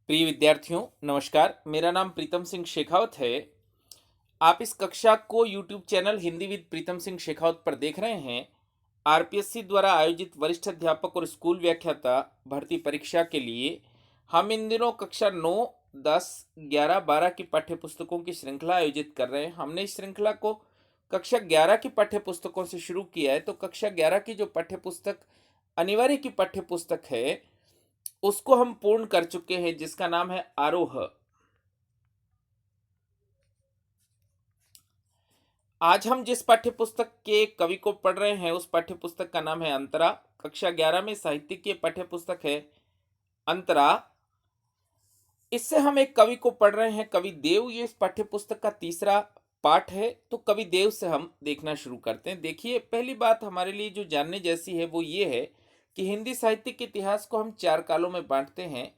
प्रिय विद्यार्थियों नमस्कार। मेरा नाम प्रीतम सिंह शेखावत है। आप इस कक्षा को YouTube channel Hindi with Pritam Singh Shekhawat पर देख रहे हैं। आरपीएससी द्वारा आयोजित वरिष्ठ अध्यापक और स्कूल व्याख्याता भर्ती परीक्षा के लिए हम इन दिनों कक्षा 9, 10, 11, 12 की पाठ्य पुस्तकों की श्रृंखला आयोजित कर रहे हैं। हमने इस श्रृंखला को कक्षा 11 की पाठ्य पुस्तकों से शुरू किया है। तो कक्षा 11 की जो पाठ्य पुस्तक अनिवार्य की पाठ्य पुस्तक है उसको हम पूर्ण कर चुके हैं, जिसका नाम है आरोह। आज हम जिस पाठ्य पुस्तक के कवि को पढ़ रहे हैं उस पाठ्य पुस्तक का नाम है अंतरा। कक्षा 11 में साहित्य की पाठ्य पुस्तक है अंतरा। इससे हम एक कवि को पढ़ रहे हैं, कवि देव। ये इस पाठ्य पुस्तक का तीसरा पाठ है। तो कवि देव से हम देखना शुरू करते हैं। देखिए, पहली बात हमारे लिए जो जानने जैसी है वो ये है कि हिंदी साहित्य के इतिहास को हम 4 कालों में बांटते हैं: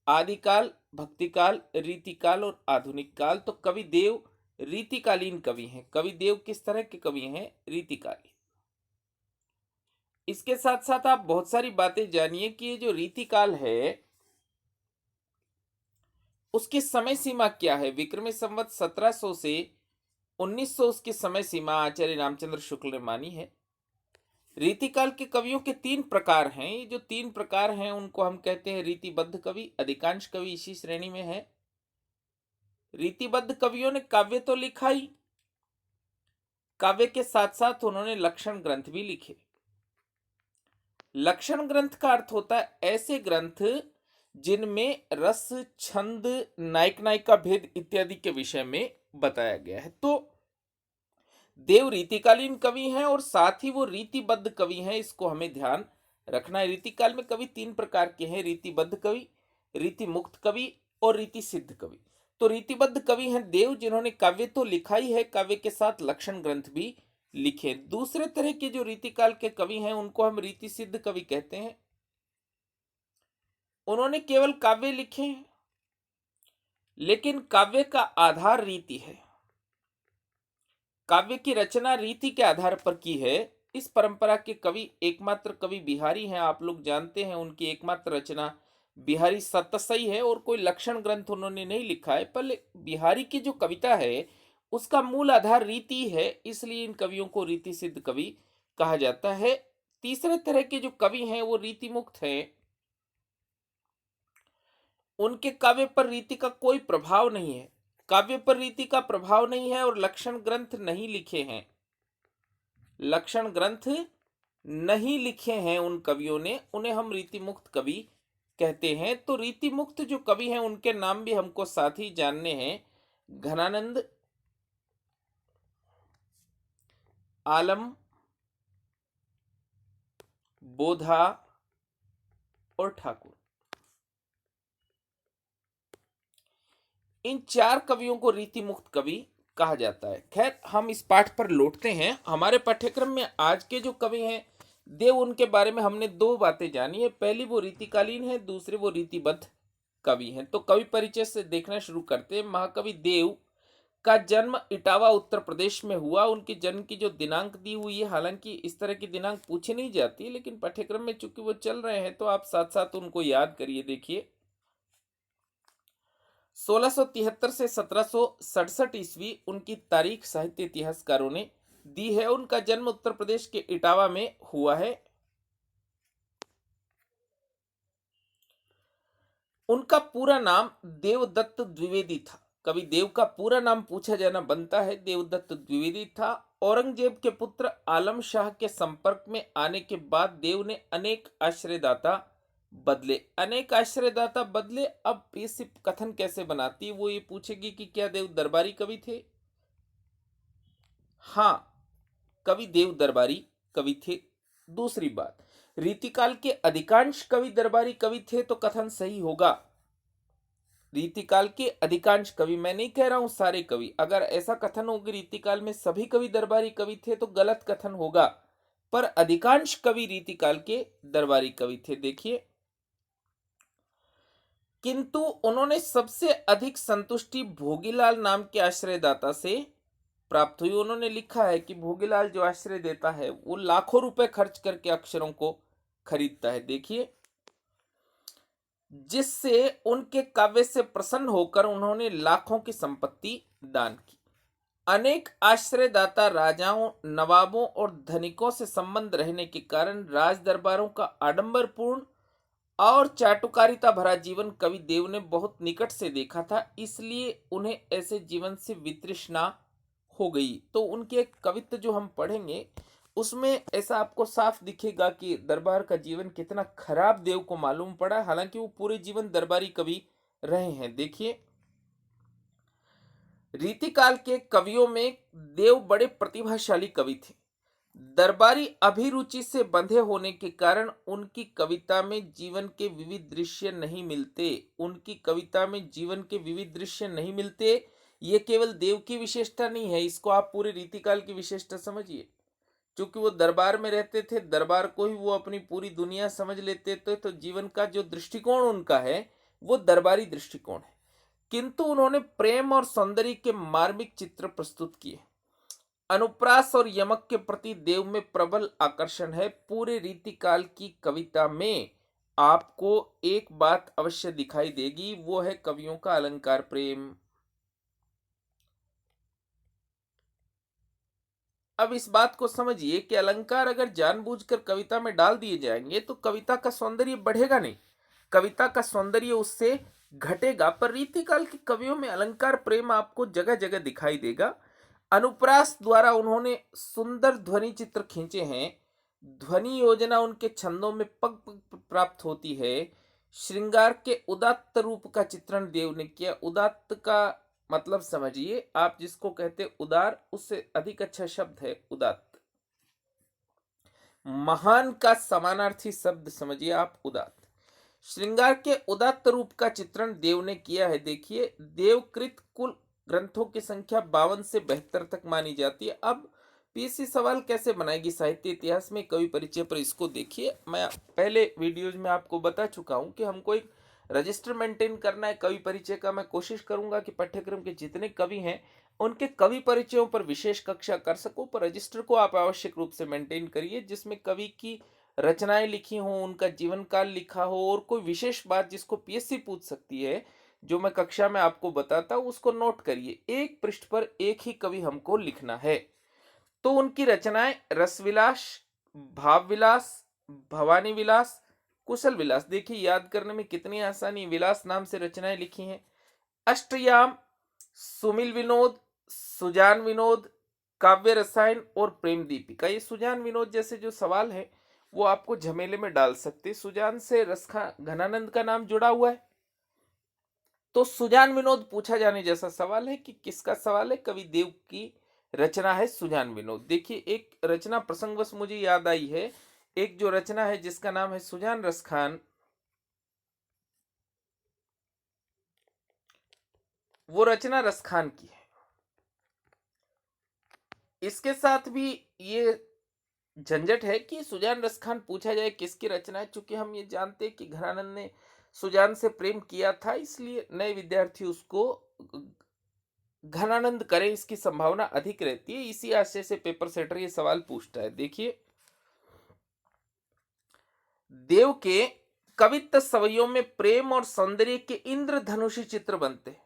आदिकाल, भक्तिकाल, रीतिकाल और आधुनिक काल। तो कवि देव रीतिकालीन कवि हैं। कवि देव किस तरह के कवि हैं? रीतिकालीन। इसके साथ साथ आप बहुत सारी बातें जानिए कि ये जो रीतिकाल है उसकी समय सीमा क्या है। विक्रमी संवत 1700 से 1900 उसकी समय सीमा आचार्य रामचंद्र शुक्ल ने मानी है। रीतिकाल के कवियों के 3 प्रकार हैं। ये जो 3 प्रकार हैं उनको हम कहते हैं रीतिबद्ध कवि। अधिकांश कवि इसी श्रेणी में है। रीतिबद्ध कवियों ने काव्य तो लिखा ही, काव्य के साथ साथ उन्होंने लक्षण ग्रंथ भी लिखे। लक्षण ग्रंथ का अर्थ होता है ऐसे ग्रंथ जिनमें रस, छंद, नायक नायिका भेद इत्यादि के विषय में बताया गया है। तो देव रीतिकालीन कवि हैं और साथ ही वो रीतिबद्ध कवि हैं। इसको हमें ध्यान रखना है। रीतिकाल में कवि 3 प्रकार के हैं: रीतिबद्ध कवि, रीति मुक्त कवि और रीति सिद्ध कवि। तो रीतिबद्ध कवि हैं देव, जिन्होंने काव्य तो लिखा ही है, काव्य के साथ लक्षण ग्रंथ भी लिखे। दूसरे तरह के जो रीतिकाल के कवि हैं उनको हम रीति सिद्ध कवि कहते हैं। उन्होंने केवल काव्य लिखे हैं, लेकिन काव्य का आधार रीति है। काव्य की रचना रीति के आधार पर की है। इस परंपरा के कवि एकमात्र कवि बिहारी हैं। आप लोग जानते हैं उनकी एकमात्र रचना बिहारी सतसई है और कोई लक्षण ग्रंथ उन्होंने नहीं लिखा है। पर बिहारी की जो कविता है उसका मूल आधार रीति है, इसलिए इन कवियों को रीति सिद्ध कवि कहा जाता है। तीसरे तरह के जो कवि हैं वो रीति मुक्त हैं। उनके काव्य पर रीति का कोई प्रभाव नहीं है। काव्य पर रीति का प्रभाव नहीं है और लक्षण ग्रंथ नहीं लिखे हैं। लक्षण ग्रंथ नहीं लिखे हैं उन कवियों ने, उन्हें हम रीति मुक्त कवि कहते हैं। तो रीति मुक्त जो कवि हैं उनके नाम भी हमको साथ ही जानने हैं: घनानंद, आलम, बोधा और ठाकुर। इन 4 कवियों को रीति मुक्त कवि कहा जाता है। खैर, हम इस पाठ पर लौटते हैं। हमारे पाठ्यक्रम में आज के जो कवि हैं देव, उनके बारे में हमने 2 बातें जानी है। पहली वो रीतिकालीन है, दूसरे वो रीतिबद्ध कवि हैं। तो कवि परिचय से देखना शुरू करते हैं। महाकवि देव का जन्म इटावा उत्तर प्रदेश में हुआ। उनके जन्म की जो दिनांक दी हुई है, हालांकि इस तरह की दिनांक पूछी नहीं जाती, लेकिन पाठ्यक्रम में चूंकि वो चल रहे हैं तो आप साथ साथ उनको याद करिए। देखिए, 1673 से 1767 ईस्वी उनकी तारीख साहित्य इतिहासकारों ने दी है। उनका जन्म उत्तर प्रदेश के इटावा में हुआ है। उनका पूरा नाम देवदत्त द्विवेदी था। कवि देव का पूरा नाम पूछा जाना बनता है। देवदत्त द्विवेदी था। औरंगजेब के पुत्र आलम शाह के संपर्क में आने के बाद देव ने अनेक आश्रयदाता बदले। अनेक आश्रयदाता बदले। अब ये सिर्फ कथन कैसे बनाती है, वो ये पूछेगी कि क्या देव दरबारी कवि थे? हाँ, कवि देव दरबारी कवि थे। दूसरी बात, रीतिकाल के अधिकांश कवि दरबारी कवि थे तो कथन सही होगा। रीतिकाल के अधिकांश कवि, मैं नहीं कह रहा हूं सारे कवि। अगर ऐसा कथन हो कि रीतिकाल में सभी कवि दरबारी कवि थे तो गलत कथन होगा। पर अधिकांश कवि रीतिकाल के दरबारी कवि थे। देखिए, किंतु उन्होंने सबसे अधिक संतुष्टि भोगीलाल नाम के आश्रयदाता से प्राप्त हुई। उन्होंने लिखा है कि भोगीलाल जो आश्रय देता है वो लाखों रुपए खर्च करके अक्षरों को खरीदता है। देखिए, जिससे उनके काव्य से प्रसन्न होकर उन्होंने लाखों की संपत्ति दान की। अनेक आश्रयदाता राजाओं, नवाबों और धनिकों से संबंध रहने के कारण राज दरबारों का आडंबरपूर्ण और चाटुकारिता भरा जीवन कवि देव ने बहुत निकट से देखा था, इसलिए उन्हें ऐसे जीवन से वितृष्णा हो गई। तो उनके एक कवित्व जो हम पढ़ेंगे उसमें ऐसा आपको साफ दिखेगा कि दरबार का जीवन कितना खराब देव को मालूम पड़ा, हालांकि वो पूरे जीवन दरबारी कवि रहे हैं। देखिए, रीतिकाल के कवियों में देव बड़े प्रतिभाशाली कवि थे। दरबारी अभिरुचि से बंधे होने के कारण उनकी कविता में जीवन के विविध दृश्य नहीं मिलते। उनकी कविता में जीवन के विविध दृश्य नहीं मिलते। ये केवल देव की विशेषता नहीं है, इसको आप पूरे रीतिकाल की विशेषता समझिए। क्योंकि वो दरबार में रहते थे, दरबार को ही वो अपनी पूरी दुनिया समझ लेते थे, तो जीवन का जो दृष्टिकोण उनका है वो दरबारी दृष्टिकोण है। किंतु उन्होंने प्रेम और सौंदर्य के मार्मिक चित्र प्रस्तुत किए। अनुप्रास और यमक के प्रति देव में प्रबल आकर्षण है। पूरे रीतिकाल की कविता में आपको एक बात अवश्य दिखाई देगी, वो है कवियों का अलंकार प्रेम। अब इस बात को समझिए कि अलंकार अगर जानबूझकर कविता में डाल दिए जाएंगे तो कविता का सौंदर्य बढ़ेगा नहीं, कविता का सौंदर्य उससे घटेगा। पर रीतिकाल के कवियों में अलंकार प्रेम आपको जगह जगह दिखाई देगा। अनुप्रास द्वारा उन्होंने सुंदर ध्वनि चित्र खींचे हैं। ध्वनि योजना उनके छंदों में पग पग प्राप्त होती है। श्रृंगार के उदात्त रूप का चित्रण देव ने किया। उदात्त का मतलब समझिए, आप जिसको कहते उदार, उससे अधिक अच्छा शब्द है उदात्त। महान का समानार्थी शब्द समझिए आप उदात्त। श्रृंगार के उदात्त रूप का चित्रण देव ने किया है। देखिए, देवकृत कुल ग्रंथों की संख्या 52 से 72 तक मानी जाती है। अब पीएससी सवाल कैसे बनाएगी साहित्य इतिहास में कवि परिचय पर, इसको देखिए। मैं पहले वीडियोज में आपको बता चुका हूं कि हमको एक रजिस्टर मेंटेन करना है कवि परिचय का। मैं कोशिश करूंगा कि पाठ्यक्रम के जितने कवि हैं उनके कवि परिचयों पर विशेष कक्षा कर सकूं, पर रजिस्टर को आप आवश्यक रूप से मेंटेन करिए जिसमें कवि की रचनाएं लिखी हों, उनका जीवन काल लिखा हो और कोई विशेष बात जिसको पीएससी पूछ सकती है, जो मैं कक्षा में आपको बताता हूं उसको नोट करिए। एक पृष्ठ पर एक ही कवि हमको लिखना है। तो उनकी रचनाएं रसविलास, भावविलास, भवानी विलास, कुशल विलास, देखिए याद करने में कितनी आसानी, विलास नाम से रचनाएं लिखी हैं। अष्टयाम, सुमिल विनोद, सुजान विनोद, काव्य रसायन और प्रेम दीपिका। ये सुजान विनोद जैसे जो सवाल है वो आपको झमेले में डाल सकते। सुजान से रसखा घनानंद का नाम जुड़ा हुआ है, तो सुजान विनोद पूछा जाने जैसा सवाल है। कि किसका सवाल है? कवि देव की रचना है सुजान विनोद। देखिए, एक रचना प्रसंगवश मुझे याद आई है, एक जो रचना है जिसका नाम है सुजान रसखान, वो रचना रसखान की है। इसके साथ भी ये झंझट है कि सुजान रसखान पूछा जाए किसकी रचना है, चूंकि हम ये जानते हैं कि घनानंद ने सुजान से प्रेम किया था, इसलिए नए विद्यार्थी उसको घनानंद करें, इसकी संभावना अधिक रहती है। इसी आशय से पेपर सेटर ये सवाल पूछता है। देखिए, देव के कवित्व सवैयों में प्रेम और सौंदर्य के इंद्रधनुषी चित्र बनते हैं।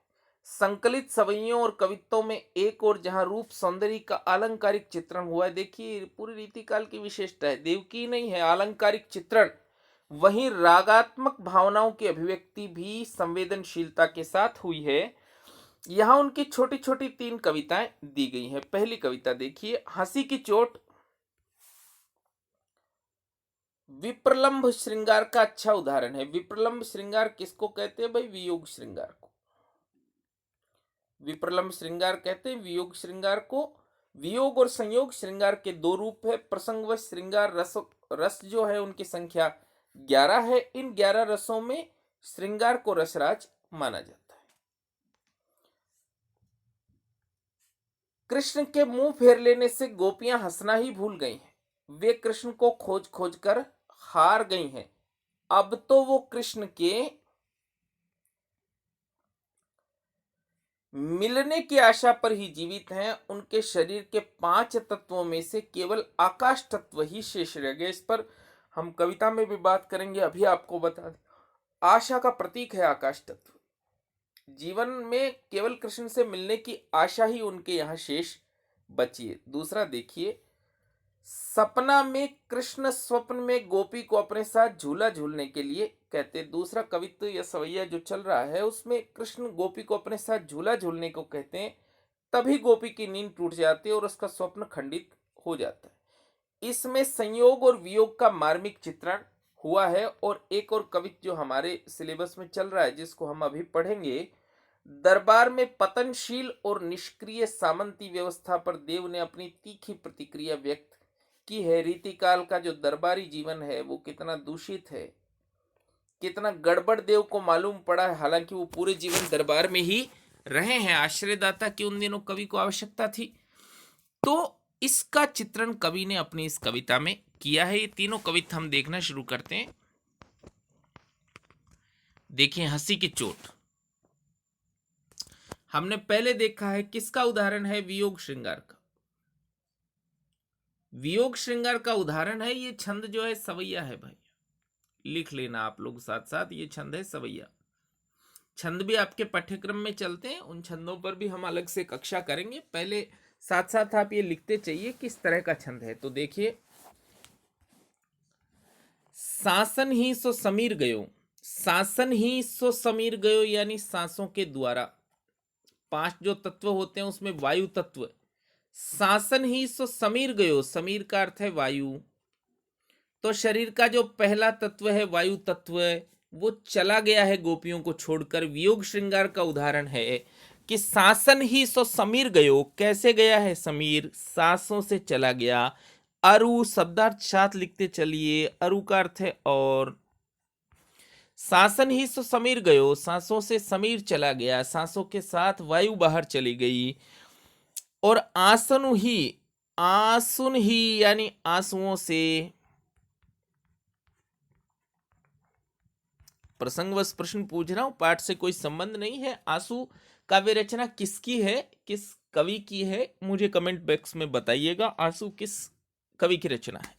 संकलित सवैयों और कवित्वों में एक और जहां रूप सौंदर्य का अलंकारिक चित्रण हुआ है, देखिए पूरी रीतिकाल की विशेषता है, देव की नहीं है, अलंकारिक चित्रण। वहीं रागात्मक भावनाओं की अभिव्यक्ति भी संवेदनशीलता के साथ हुई है। यहां उनकी छोटी छोटी 3 कविताएं दी गई हैं। पहली कविता देखिए, हंसी की चोट। विप्रलंभ श्रृंगार का अच्छा उदाहरण है। विप्रलंभ श्रृंगार किसको कहते हैं भाई? वियोग श्रृंगार को विप्रलंभ श्रृंगार कहते हैं। वियोग श्रृंगार को, वियोग और संयोग श्रृंगार के 2 रूप है। प्रसंगवश श्रृंगार रस जो है उनकी संख्या 11 है। इन 11 रसों में श्रृंगार को रसराज माना जाता है। कृष्ण के मुंह फेर लेने से गोपियां हंसना ही भूल गई हैं। वे कृष्ण को खोज खोज कर हार गई हैं। अब तो वो कृष्ण के मिलने की आशा पर ही जीवित हैं। उनके शरीर के 5 तत्वों में से केवल आकाश तत्व ही शेष रह गए। इस पर हम कविता में भी बात करेंगे। अभी आपको बता दें, आशा का प्रतीक है आकाश तत्व। जीवन में केवल कृष्ण से मिलने की आशा ही उनके यहाँ शेष बची है। दूसरा देखिए, सपना में कृष्ण स्वप्न में गोपी को अपने साथ झूला झूलने के लिए कहते। दूसरा कवित्व या सवैया जो चल रहा है उसमें कृष्ण गोपी को अपने साथ झूला झूलने को कहते हैं। तभी गोपी की नींद टूट जाती है और उसका स्वप्न खंडित हो जाता है। इसमें संयोग और वियोग का मार्मिक चित्रण हुआ है। और एक और कवित्व जो हमारे सिलेबस में चल रहा है जिसको हम अभी पढ़ेंगे, दरबार में पतनशील और निष्क्रिय सामंती व्यवस्था पर देव ने अपनी तीखी प्रतिक्रिया व्यक्त की है। रीतिकाल का जो दरबारी जीवन है वो कितना दूषित है, कितना गड़बड़ देव को मालूम पड़ा है। हालांकि वो पूरे जीवन दरबार में ही रहे हैं, आश्रयदाता की उन दिनों कवि को आवश्यकता थी। तो इसका चित्रण कवि ने अपनी इस कविता में किया है। ये तीनों कविता हम देखना शुरू करते हैं। देखिए, हंसी की चोट हमने पहले देखा है, किसका उदाहरण है? वियोग श्रृंगार का। वियोग श्रृंगार का उदाहरण है। ये छंद जो है सवैया है भाई, लिख लेना आप लोग साथ साथ, ये छंद है सवैया। छंद भी आपके पाठ्यक्रम में चलते हैं, उन छंदों पर भी हम अलग से कक्षा करेंगे। पहले साथ साथ आप ये लिखते चाहिए किस तरह का छंद है। तो देखिए, शासन ही सो समीर गयो, शासन ही सो समीर गयो यानी सांसों के द्वारा। 5 जो तत्व होते हैं उसमें वायु तत्व, शासन ही सो समीर गयो, समीर का अर्थ है वायु। तो शरीर का जो पहला तत्व है वायु तत्व, वो चला गया है गोपियों को छोड़कर। वियोग श्रृंगार का उदाहरण है कि शासन ही सो समीर गयो। कैसे गया है समीर? सांसों से चला गया। अरु शब्दार्थ साथ लिखते चलिए, अरु का अर्थ है और। शासन ही सो समीर गयो, सांसों से समीर चला गया, सांसों के साथ वायु बाहर चली गई। और आसनु ही, आसुन ही यानी आंसुओं से। प्रसंगवश प्रश्न पूछ रहा हूं, पाठ से कोई संबंध नहीं है। आंसू काव्य रचना किसकी है, किस कवि की है, मुझे कमेंट बॉक्स में बताइएगा। आंसू किस कवि की रचना है?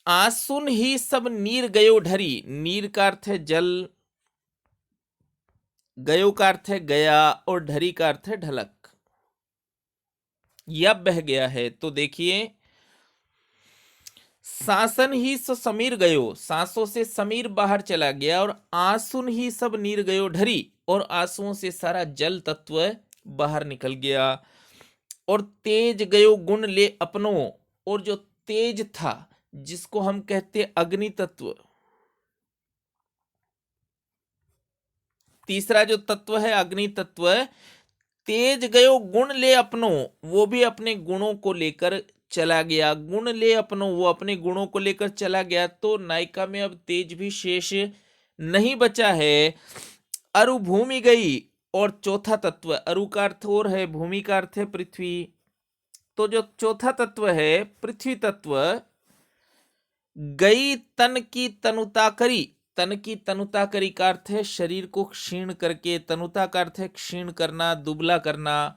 आंसुन ही सब नीर गयो ढरी, नीर का अर्थ है जल, गयो का अर्थ है गया और ढरी का अर्थ है ढलक, या बह गया है। तो देखिए, शासन ही सो समीर गयो, सांसों से समीर बाहर चला गया। और आंसुन ही सब नीर गयो ढरी, और आंसुओं से सारा जल तत्व बाहर निकल गया। और तेज गयो गुण ले अपनो, और जो तेज था जिसको हम कहते अग्नि तत्व, तीसरा जो तत्व है अग्नि तत्व, तेज गयो गुण ले अपनो, वो भी अपने गुणों को लेकर चला गया। गुण ले अपनो, वो अपने गुणों को लेकर चला गया। तो नायिका में अब तेज भी शेष नहीं बचा है। अरु भूमि गई, और चौथा तत्व, अरु का अर्थ और है, भूमि का अर्थ है पृथ्वी। तो जो चौथा तत्व है पृथ्वी तत्व, गई तन की तनुता करी, तन की तनुता करी का अर्थ है शरीर को क्षीण करके, तनुता का अर्थ है क्षीण करना, दुबला करना।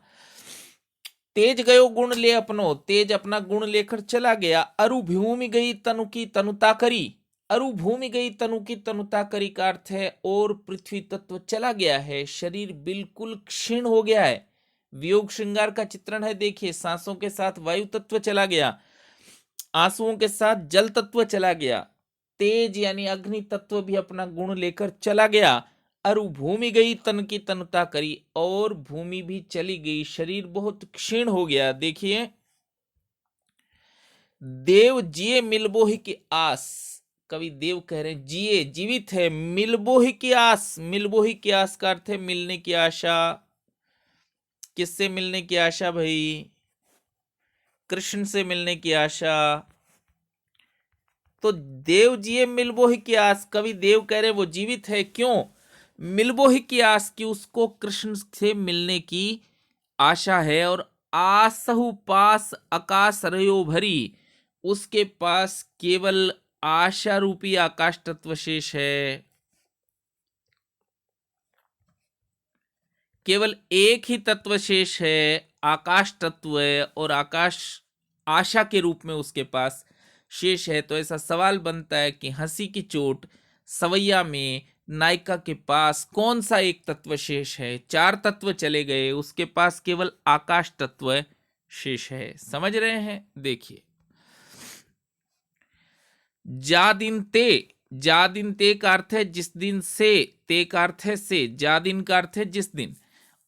तेज गयो गुण ले अपनो, तेज अपना गुण लेकर चला गया। अरु भूमि गई तनु की तनुता करी, अरु भूमि गई तनु की तनुता करी का अर्थ है और पृथ्वी तत्व चला गया है, शरीर बिल्कुल क्षीण हो गया है। वियोग श्रृंगार का चित्रण है। देखिए, सांसों के साथ वायु तत्व चला गया, आंसुओं के साथ जल तत्व चला गया, तेज यानी अग्नि तत्व भी अपना गुण लेकर चला गया। अरु भूमि गई तन की तनुता करी, और भूमि भी चली गई, शरीर बहुत क्षीण हो गया। देखिए, देव जिए मिलबोहि की आस, कवि देव कह रहे हैं जिए, जीवित है, मिलबोहि की आस, मिलबोहि की आस का अर्थ है मिलने की आशा। किससे मिलने की आशा भाई? कृष्ण से मिलने की आशा। तो देव जिए मिलबोहि की आस, कवि देव कह रहे वो जीवित है। क्यों? मिलबोहि की आस की, उसको कृष्ण से मिलने की आशा है। और आसहु पास आकाश रयो भरी, उसके पास केवल आशा रूपी आकाश तत्व शेष है। केवल एक ही तत्व शेष है, आकाश तत्व है, और आकाश आशा के रूप में उसके पास शेष है। तो ऐसा सवाल बनता है कि हंसी की चोट सवैया में नायिका के पास कौन सा एक तत्व शेष है? 4 तत्व चले गए, उसके पास केवल आकाश तत्व शेष है। समझ रहे हैं? देखिए, जा दिन ते का अर्थ है जिस दिन से, ते का अर्थ है से, जा दिन का अर्थ है जिस दिन,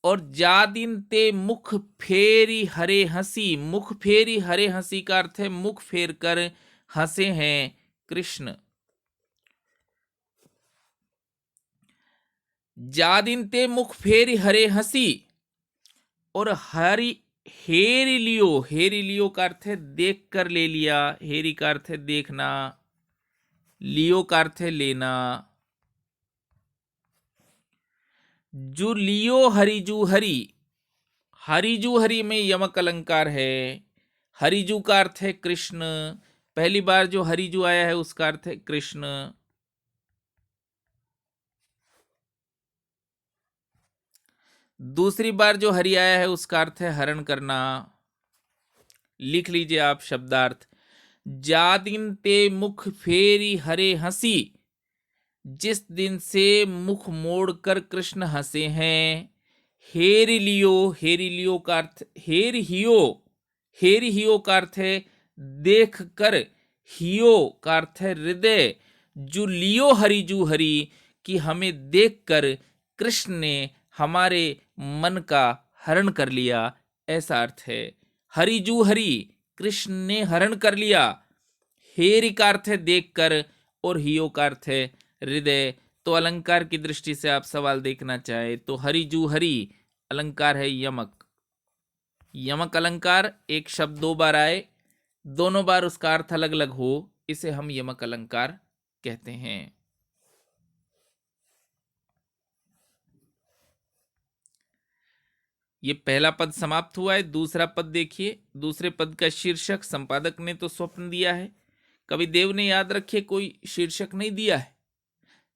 और जा दिन ते मुख फेरी हरे हंसी, मुख फेरी हरे हंसी का अर्थ है मुख फेर कर हंसे हैं कृष्ण। जा दिन ते मुख फेरी हरे हंसी, और हरी हेरी लियो का अर्थ है देख कर ले लिया, हेरी का अर्थ है देखना, लियो का अर्थ है लेना। जू लियो हरिजू हरी, हरिजू हरी में यमक अलंकार है। हरिजू का अर्थ है कृष्ण, पहली बार जो हरिजू आया है उसका अर्थ है कृष्ण। दूसरी बार जो हरि आया है उसका अर्थ है हरण करना। लिख लीजिए आप शब्दार्थ। जा दिन ते मुख फेरी हरे हंसी, जिस दिन से मुख मोड़कर कृष्ण हंसे हैं। हेरी लियो का अर्थ हेरी हियो का अर्थ है देख कर, हियो का अर्थ है हृदय। जो लियो हरिजू हरि, कि हमें देखकर कृष्ण ने हमारे मन का हरण कर लिया, ऐसा अर्थ है। हरिजू हरि, कृष्ण ने हरण कर लिया। हेरी का अर्थ है देखकर, और हियो का अर्थ है हृदय। तो अलंकार की दृष्टि से आप सवाल देखना चाहे तो हरिजू हरि अलंकार है यमक। यमक अलंकार, एक शब्द 2 बार आए, दोनों बार उसका अर्थ अलग अलग हो, इसे हम यमक अलंकार कहते हैं। ये पहला पद समाप्त हुआ है। दूसरा पद देखिए। दूसरे पद का शीर्षक संपादक ने तो स्वप्न दिया है, कवि देव ने याद रखिए कोई शीर्षक नहीं दिया है,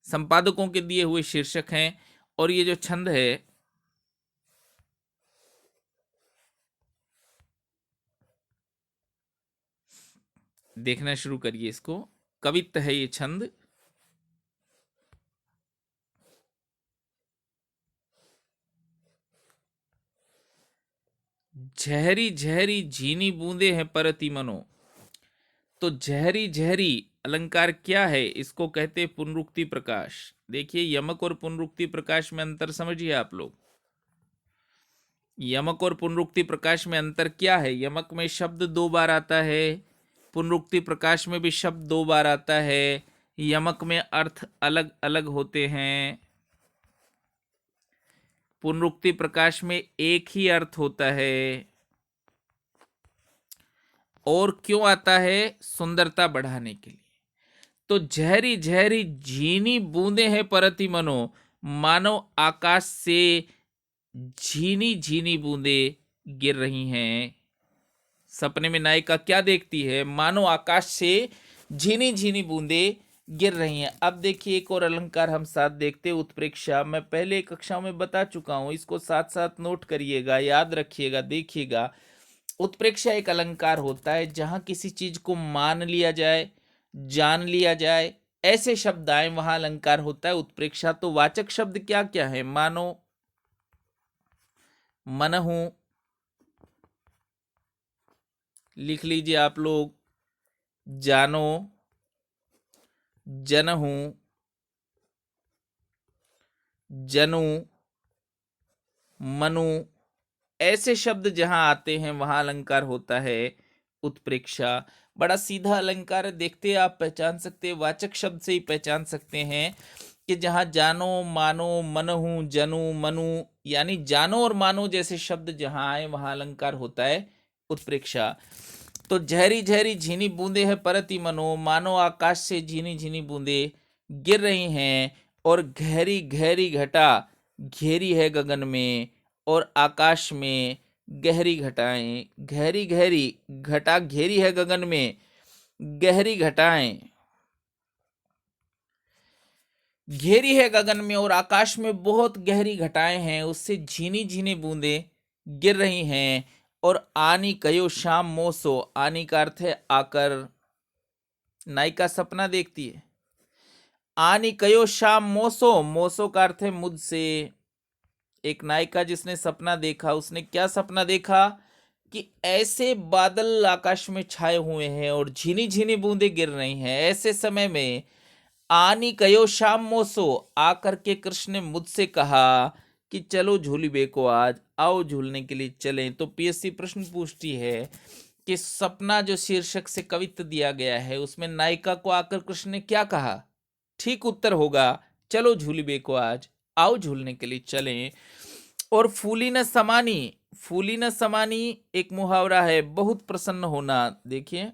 संपादकों के दिए हुए शीर्षक हैं। और ये जो छंद है, देखना शुरू करिए इसको, कवित्त है ये छंद। झहरी झहरी झीनी बूंदे हैं परति मनो। तो झहरी झहरी अलंकार क्या है? इसको कहते हैं पुनरुक्ति प्रकाश। देखिए, यमक और पुनरुक्ति प्रकाश में अंतर समझिए आप लोग। यमक और पुनरुक्ति प्रकाश में अंतर क्या है? यमक में शब्द 2 बार आता है, पुनरुक्ति प्रकाश में भी शब्द 2 बार आता है। यमक में अर्थ अलग अलग होते हैं, पुनरुक्ति प्रकाश में एक ही अर्थ होता है। और क्यों आता है? सुंदरता बढ़ाने के लिए। तो झहरी झहरी झीनी बूंदे हैं परति मनो, मानो आकाश से झीनी झीनी बूंदे गिर रही हैं। सपने में नायिका क्या देखती है? मानो आकाश से झीनी झीनी बूंदे गिर रही हैं। अब देखिए एक और अलंकार हम साथ देखते हैं, उत्प्रेक्षा। मैं पहले कक्षाओं में बता चुका हूं, इसको साथ साथ नोट करिएगा, याद रखिएगा, देखिएगा। उत्प्रेक्षा एक अलंकार होता है जहां किसी चीज को मान लिया जाए, जान लिया जाए, ऐसे शब्द आए, वहां अलंकार होता है उत्प्रेक्षा। तो वाचक शब्द क्या क्या है? मानो, मनहु, लिख लीजिए आप लोग, जानो, जनहु, जनु, मनु, ऐसे शब्द जहां आते हैं वहां अलंकार होता है उत्प्रेक्षा। बड़ा सीधा अलंकार है, देखते हैं आप पहचान सकते हैं, वाचक शब्द से ही पहचान सकते हैं कि जहां जानो, मानो, मनहु, जनु, मनु, यानी जानो और मानो जैसे शब्द जहां आए वहां अलंकार होता है उत्प्रेक्षा। तो झहरी झहरी झीनी बूंदे हैं परति मनो, मानो आकाश से झीनी झीनी बूंदे गिर रही हैं, और गहरी गहरी घटा घेरी है गगन में, और आकाश में गहरी घटाएं, गहरी गहरी घटा घेरी है गगन में, गहरी घटाएं घेरी है गगन में, और आकाश में बहुत गहरी घटाएं हैं, उससे झीनी झीनी बूंदे गिर रही हैं। और आनी कयो शाम मोसो, आनी का अर्थ है आकर। नायिका सपना देखती है, आनी कयो शाम मोसो, मोसो का अर्थ है मुझसे। एक नायिका जिसने सपना देखा, उसने क्या सपना देखा कि ऐसे बादल आकाश में छाए हुए हैं और झीनी झीनी बूंदें गिर रही हैं। ऐसे समय में आनी कयो शाम मोसो, आकर के कृष्ण ने मुझसे कहा कि चलो झूलिबे को आज, आओ झूलने के लिए चलें। तो पीएससी प्रश्न पूछती है कि सपना जो शीर्षक से कवित्व दिया गया है उसमें नायिका को आकर कृष्ण ने क्या कहा। ठीक उत्तर होगा चलो झूलिबे को आज, आओ झूलने के लिए चलें। और फूली न समानी, फूली न समानी एक मुहावरा है, बहुत प्रसन्न होना। देखिए,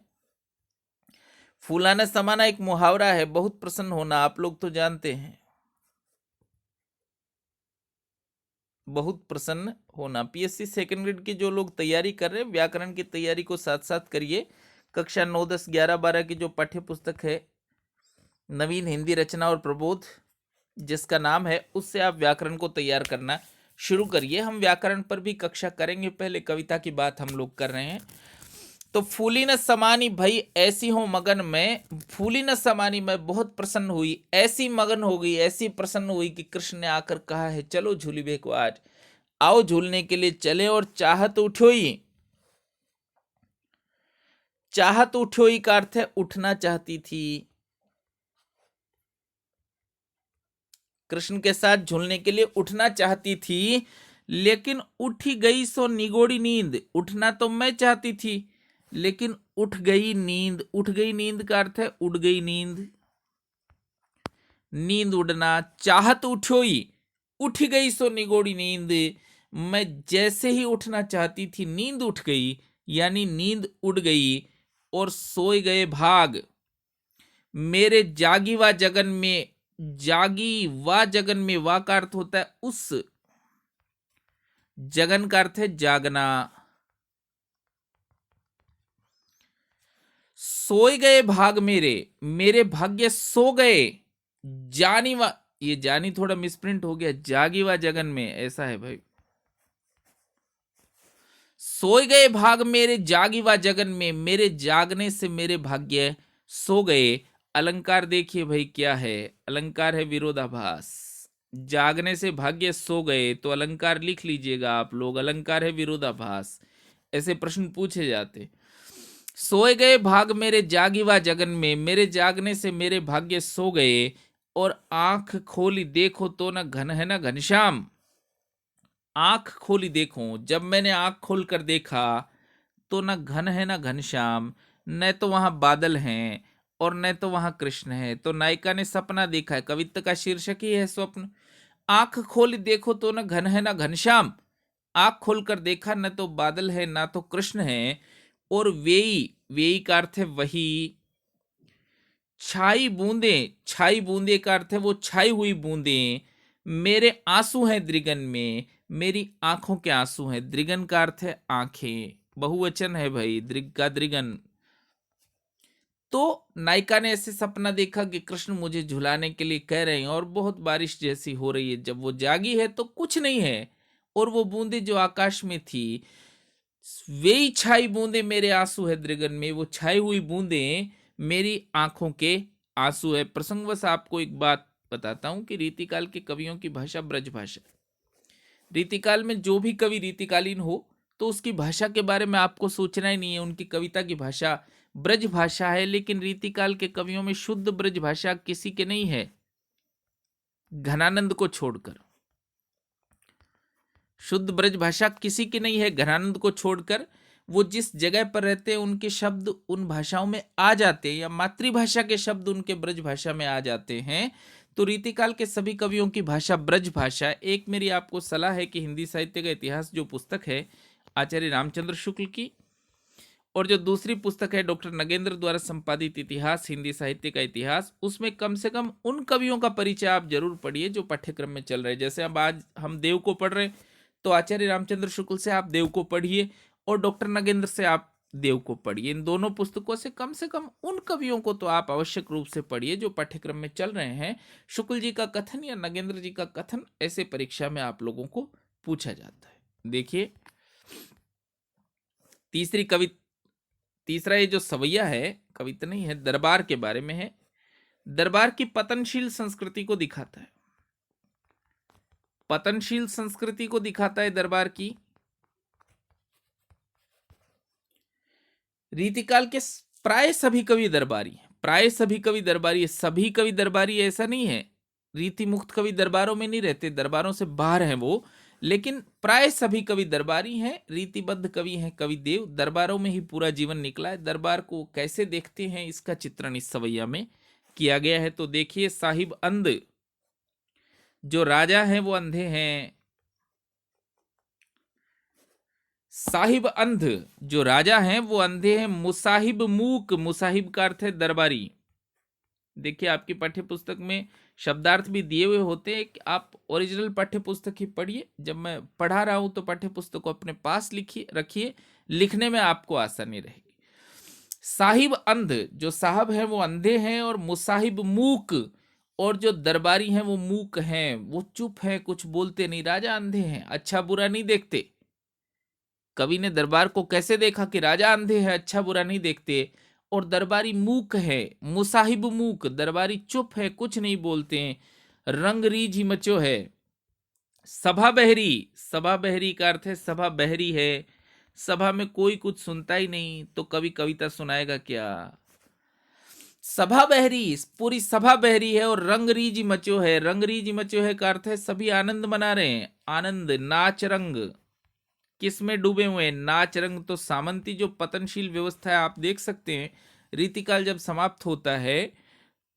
फूला न समाना एक मुहावरा है, बहुत प्रसन्न होना, आप लोग तो जानते हैं, बहुत प्रसन्न होना। पीएससी सेकंड ग्रेड की जो लोग तैयारी कर रहे हैं, व्याकरण की तैयारी को साथ साथ करिए। कक्षा 9, 10, 11, 12 की जो पाठ्य पुस्तक है नवीन हिंदी रचना और प्रबोध, जिसका नाम है, उससे आप व्याकरण को तैयार करना शुरू करिए। हम व्याकरण पर भी कक्षा करेंगे, पहले कविता की बात हम लोग कर रहे हैं। तो फूली न समानी, भाई ऐसी हो मगन में, फूली न समानी मैं बहुत प्रसन्न हुई, ऐसी मगन हो गई, ऐसी प्रसन्न हुई कि कृष्ण ने आकर कहा है चलो झूलिबे को आज, आओ झूलने के लिए चले। और चाहत उठोई, चाहत उठोई का अर्थ है उठना चाहती थी, कृष्ण के साथ झूलने के लिए उठना चाहती थी, लेकिन उठी गई सो निगोड़ी नींद। उठना तो मैं चाहती थी, लेकिन उठ गई नींद। उठ गई नींद का अर्थ है उड़ गई नींद, नींद उड़ना। चाहत उठोई, उठ गई सो निगोड़ी नींद, मैं जैसे ही उठना चाहती थी नींद उठ गई, यानी नींद उड़ गई। और सोए गए भाग मेरे जागी वा जगन में, जागी वा जगन में, वा का अर्थ होता है उस, जगन का अर्थ है जागना। सोए गए भाग मेरे, मेरे भाग्य सो गए, जानी वा, ये जानी थोड़ा मिसप्रिंट हो गया, जागी वा जगन में ऐसा है भाई। सोए गए भाग मेरे जागी वा जगन में, मेरे जागने से मेरे भाग्य सो गए। अलंकार देखिए भाई क्या है, अलंकार है विरोधाभास। जागने से भाग्य सो गए, तो अलंकार लिख लीजिएगा आप लोग, अलंकार है विरोधाभास। ऐसे प्रश्न पूछे जाते। सोए गए भाग मेरे जागी वा जगन में, मेरे जागने से मेरे भाग्य सो गए। और आंख खोली देखो तो न घन है न घनश्याम। आंख खोली देखो, जब मैंने आंख खोल कर देखा तो न घन है न घनश्याम, न तो वहां बादल हैं और न तो वहां कृष्ण है। तो नायिका ने सपना देखा है, कविता का शीर्षक ही है स्वप्न। आंख खोली देखो तो न घन है न घनश्याम, आंख खोलकर देखा न तो बादल है ना तो कृष्ण है। और वेई, वेई का अर्थ है वही। छाई बूंदे, छाई बूंदे का अर्थ है वो छाई हुई बूंदे। मेरे आंसू हैं द्रिगन में, मेरी आंखों के आंसू हैं। द्रिगन का अर्थ है आंखें, बहुवचन है भाई, द्रिग का द्रिगन। तो नायिका ने ऐसे सपना देखा कि कृष्ण मुझे झुलाने के लिए कह रहे हैं और बहुत बारिश जैसी हो रही है। जब वो जागी है तो कुछ नहीं है, और वो बूंदे जो आकाश में थी, वे छाई बूंदे मेरे आंसू है द्रिगन में, वो छाई हुई बूंदे मेरी आंखों के आंसू है। प्रसंगवश आपको एक बात बताता हूं कि रीतिकाल के कवियों की भाषा ब्रज भाषा। रीतिकाल में जो भी कवि रीतिकालीन हो तो उसकी भाषा के बारे में आपको सोचना ही नहीं है, उनकी कविता की भाषा ब्रज भाषा है। लेकिन रीतिकाल के कवियों में शुद्ध ब्रज भाषा किसी के नहीं है, घनानंद को छोड़कर। शुद्ध ब्रज भाषा किसी की नहीं है घनानंद को छोड़कर। वो जिस जगह पर रहते हैं उनके शब्द उन भाषाओं में आ जाते हैं, या मातृभाषा के शब्द उनके ब्रज भाषा में आ जाते हैं। तो रीतिकाल के सभी कवियों की भाषा ब्रज भाषा। एक मेरी आपको सलाह है कि हिंदी साहित्य का इतिहास जो पुस्तक है आचार्य रामचंद्र शुक्ल की, और जो दूसरी पुस्तक है डॉक्टर नगेंद्र द्वारा संपादित इतिहास, हिंदी साहित्य का इतिहास, उसमें कम से कम उन कवियों का परिचय आप जरूर पढ़िए जो पाठ्यक्रम में चल रहे हैं। जैसे अब आज हम देव को पढ़ रहे हैं, तो आचार्य रामचंद्र शुक्ल से आप देव को पढ़िए और डॉक्टर नगेंद्र से आप देव को पढ़िए। इन दोनों पुस्तकों से कम उन कवियों को तो आप आवश्यक रूप से पढ़िए जो पाठ्यक्रम में चल रहे हैं। शुक्ल जी का कथन या नगेंद्र जी का कथन ऐसे परीक्षा में आप लोगों को पूछा जाता है। देखिए, तीसरा ये जो सवैया है, कविता नहीं है, दरबार के बारे में है। दरबार की पतनशील संस्कृति को दिखाता है, पतनशील संस्कृति को दिखाता है दरबार की। रीतिकाल के प्राय सभी कवि दरबारी हैं, प्राय सभी कवि दरबारी है, सभी कवि दरबारी ऐसा नहीं है, रीति मुक्त कवि दरबारों में नहीं रहते, दरबारों से बाहर हैं वो, लेकिन प्राय सभी कवि दरबारी हैं, रीतिबद्ध कवि हैं, कवि देव दरबारों में ही पूरा जीवन निकला है। दरबार को कैसे देखते हैं इसका चित्रण इस सवैया में किया गया है। तो देखिए, साहिब अंध जो राजा हैं वो अंधे हैं, साहिब अंध जो राजा हैं वो अंधे हैं, मुसाहिब मूक, मुसाहिब का अर्थ है दरबारी। देखिए आपकी पाठ्य पुस्तक में शब्दार्थ भी दिए हुए होते हैं, आप ओरिजिनल पाठ्य पुस्तक ही पढ़िए। जब मैं पढ़ा रहा हूं तो पाठ्य पुस्तक को अपने पास लिखिए, रखिए, लिखने में आपको आसानी रहेगी। साहिब अंध जो साहब हैं वो अंधे हैं, और मुसाहिब मूक, और जो दरबारी हैं वो मूक हैं, वो चुप हैं, कुछ बोलते नहीं। राजा अंधे हैं, अच्छा बुरा नहीं देखते। कवि ने दरबार को कैसे देखा कि राजा अंधे हैं, अच्छा बुरा नहीं देखते, और दरबारी मूक है, मुसाहिब मूक, दरबारी चुप है, कुछ नहीं बोलते हैं। रंग रीझ ही मचो है, सभा बहरी, सभा बहरी का अर्थ है सभा बहरी है, सभा में कोई कुछ सुनता ही नहीं, तो कवि कविता सुनाएगा क्या। सभा बहरी, पूरी सभा बहरी है, और रंग रीझ मचो है, रंग रीझ मचो है का अर्थ है सभी आनंद मना रहे हैं, आनंद, नाच रंग, किस में डूबे हुए हैं, नाच रंग। तो सामंती जो पतनशील व्यवस्था है आप देख सकते हैं, रीतिकाल जब समाप्त होता है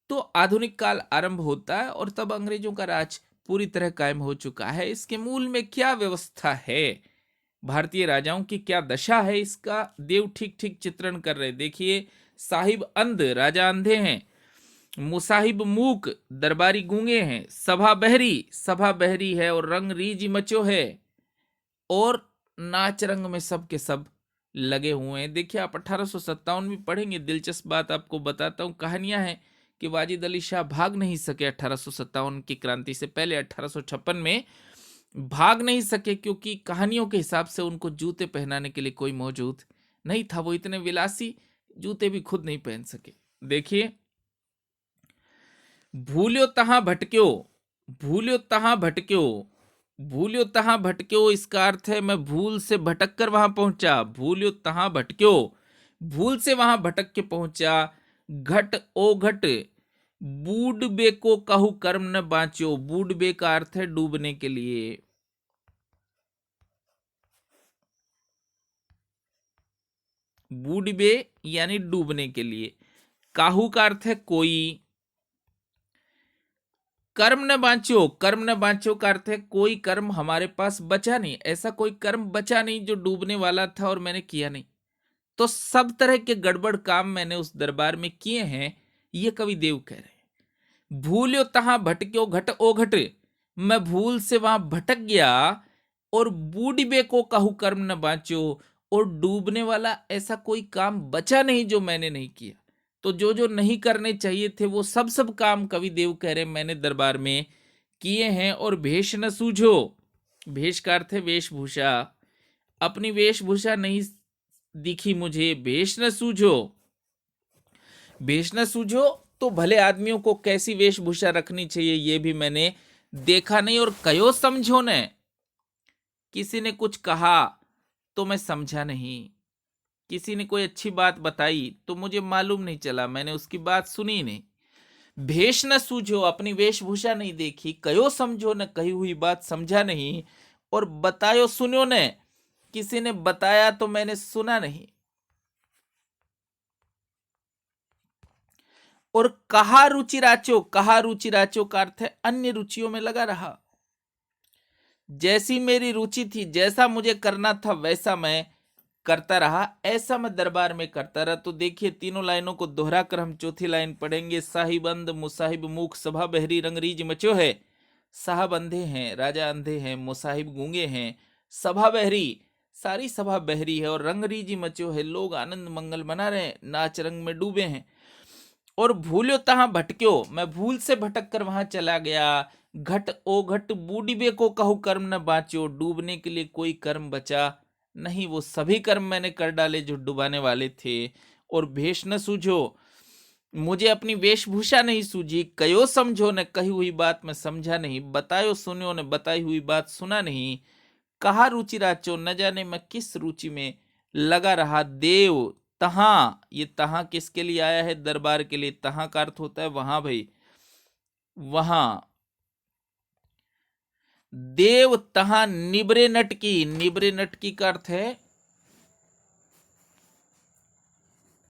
तो आधुनिक काल आरंभ होता है, और तब अंग्रेजों का राज पूरी तरह कायम हो चुका है। इसके मूल में क्या व्यवस्था है, भारतीय राजाओं की क्या दशा है, इसका देव ठीक ठीक चित्रण कर रहे। देखिए, साहिब अंध, राजा अंधे हैं, मुसाहिब मूक, दरबारी गूंगे हैं, सभा बहरी, सभा बहरी है, और रंग रीझ मचो है, और नाच रंग में सब के सब लगे हुए हैं। देखिए, आप 1857 भी पढ़ेंगे, दिलचस्प बात आपको बताता हूं। कहानियां हैं कि वाजिद अली शाह भाग नहीं सके 1857 की क्रांति से पहले, 1856 में भाग नहीं सके, क्योंकि कहानियों के हिसाब से उनको जूते पहनाने के लिए कोई मौजूद नहीं था, वो इतने विलासी जूते भी खुद नहीं पहन सके। देखिए, भूल्यो तहां भटक्यो, भूल्यो तहां भटक्यो, भूल्यो तहां भटक्यो, इसका अर्थ है मैं भूल से भटक कर वहां पहुंचा, भूल्यो तहां भटक्यो, भूल से वहां भटक के पहुंचा। घट ओ घट, बूडबे को कहू कर्म न बाँचो, बूडबे का अर्थ है डूबने के लिए, बूडबे यानी डूबने के लिए, काहू का अर्थ है कोई, कर्म न बाँचो, कर्म न बाँचो का अर्थ है कोई कर्म हमारे पास बचा नहीं, ऐसा कोई कर्म बचा नहीं जो डूबने वाला था और मैंने किया नहीं। तो सब तरह के गड़बड़ काम मैंने उस दरबार में किए हैं, ये कवि देव कह रहे हैं। भूल्यो तहां भटक्यो, घट ओ घट, मैं भूल से वहां भटक गया, और बूढ़बे को कहू कर्म न बाँचो, और डूबने वाला ऐसा कोई काम बचा नहीं जो मैंने नहीं किया। तो जो जो नहीं करने चाहिए थे वो सब सब काम कवि देव कह रहे मैंने दरबार में किए हैं। और भेष न सूझो, भेष का अर्थ है वेशभूषा, अपनी वेशभूषा नहीं दिखी मुझे, भेष न सूझो, भेष न सूझो, तो भले आदमियों को कैसी वेशभूषा रखनी चाहिए ये भी मैंने देखा नहीं। और कयो समझो ने, किसी ने कुछ कहा तो मैं समझा नहीं, किसी ने कोई अच्छी बात बताई तो मुझे मालूम नहीं चला, मैंने उसकी बात सुनी नहीं। भेष न सूझो, अपनी वेशभूषा नहीं देखी, कयो समझो न, कही हुई बात समझा नहीं, और बतायो सुनो ने, किसी ने बताया तो मैंने सुना नहीं। और कहा रुचि राचो, कहा रुचि राचो का अर्थ है अन्य रुचियों में लगा रहा, जैसी मेरी रुचि थी, जैसा मुझे करना था वैसा मैं करता रहा, ऐसा मैं दरबार में करता रहा। तो देखिए, तीनों लाइनों को दोहरा कर हम चौथी लाइन पढ़ेंगे। साहिब अंध, मुसाहिब मूक, सभा बहरी, रंग रीझ मचो है। साहब अंधे हैं, राजा अंधे हैं, मुसाहिब गूंगे हैं, सभा बहरी, सारी सभा बहरी है, और रंग रीझ मचो है, लोग आनंद मंगल मना रहे हैं, नाच रंग में डूबे हैं। और भूल्यो तहां भटक्यो, मैं भूल से भटक कर वहां चला गया। घट ओ घट, बूढ़बे को कहू कर्म न बाँचो, डूबने के लिए कोई कर्म बचा नहीं, वो सभी कर्म मैंने कर डाले जो डुबाने वाले थे। और भेष न सूझो, मुझे अपनी वेशभूषा नहीं सूझी, कयो समझो ने कही हुई बात मैं समझा नहीं, बतायो सुनियो ने बताई हुई बात सुना नहीं, कहा रुचि राचो न जाने मैं किस रुचि में लगा रहा देव तहां। ये तहां किसके लिए आया है? दरबार के लिए। तहां का अर्थ होता है वहां भाई, वहां। देव तहां निबरे नटकी, निबरे नटकी का अर्थ है